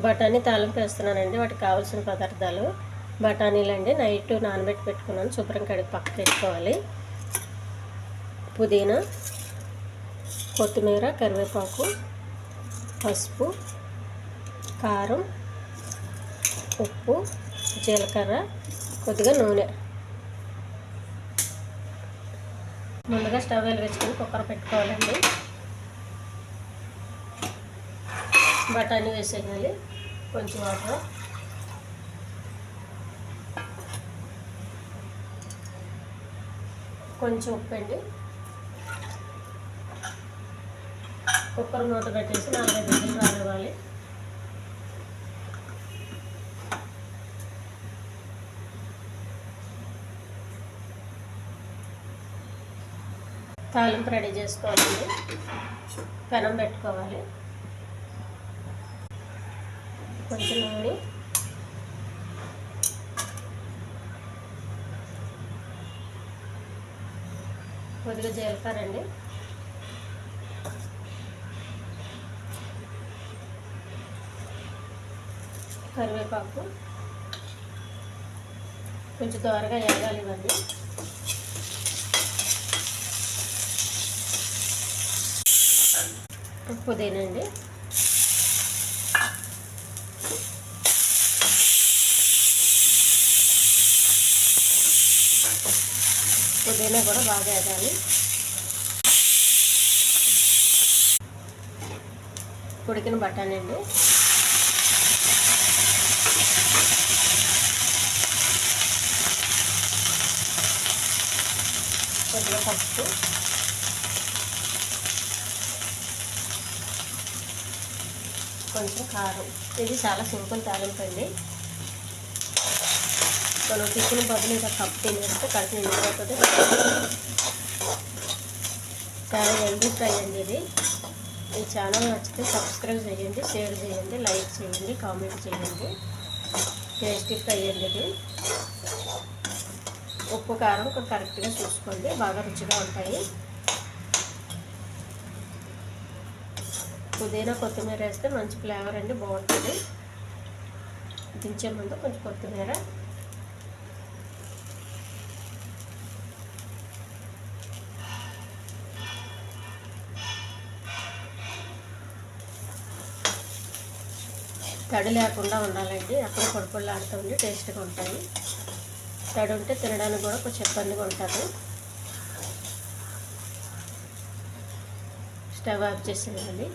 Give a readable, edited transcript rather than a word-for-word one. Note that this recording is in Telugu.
బఠానీ తాలింపు వేస్తున్నానండి. వాటికి కావాల్సిన పదార్థాలు బఠానీలు అండి. నైట్ నానబెట్టి పెట్టుకున్నాను. శుభ్రం కడిగి పక్కన పెట్టుకోవాలి. పుదీనా, కొత్తిమీర, కరివేపాకు, పసుపు, కారం, ఉప్పు, జీలకర్ర, కొద్దిగా నూనె. ముందుగా స్టవ్ వెలిగించుకొని కుక్కర్ పెట్టుకోవాలండి. బఠానీ వేసేయాలి. కొంచెం వాటర్, కొంచెం ఉప్పు అండి. కుక్కర్ మూత పెట్టేసి 4-5 విజిల్లు రానివ్వాలి. తాలింపు రెడీ చేసుకోవాలండి. పెనం పెట్టుకోవాలి. కొంచెం నూనె, కొద్దిగా జీలకర్ర అండి, కరివేపాకు, కొంచెం త్వరగా వేగాలి ఇవన్నీ. పుదీనా అండి, పుదీనా కూడా బాగా వేగాలి. ఉడికిన బఠానీ అండి, కొద్దిగా పసుపు, కొంచెం కారం. ఇది చాలా సింపుల్ తాలింపు అండి. మనం టిఫిన్ బదులు ఇంకా కప్పు తినేస్తే కడుపు నిండిపోతుంది. చాలా హెల్దీ ఫ్రై అండి ఇది. ఈ ఛానల్ నచ్చితే సబ్స్క్రైబ్ చేయండి, షేర్ చేయండి, లైక్ చేయండి, కామెంట్ చేయండి. టేస్టీ ఫ్రై అండి ఇది. ఉప్పు కారం కరెక్ట్గా చూసుకోండి, బాగా రుచిగా ఉంటాయి. పుదీనా, కొత్తిమీర వేస్తే మంచి ఫ్లేవర్ అండి, బాగుంటుంది. దించే ముందు కొంచెం కొత్తిమీర, తడి లేకుండా ఉండాలండి. అప్పుడు పొడిపొడిలాడుతుంది, టేస్ట్గా ఉంటాయి. తడి ఉంటే తినడానికి కూడా కొంచెం ఇబ్బందిగా ఉంటుంది. స్టవ్ ఆఫ్ చేసేయాలి.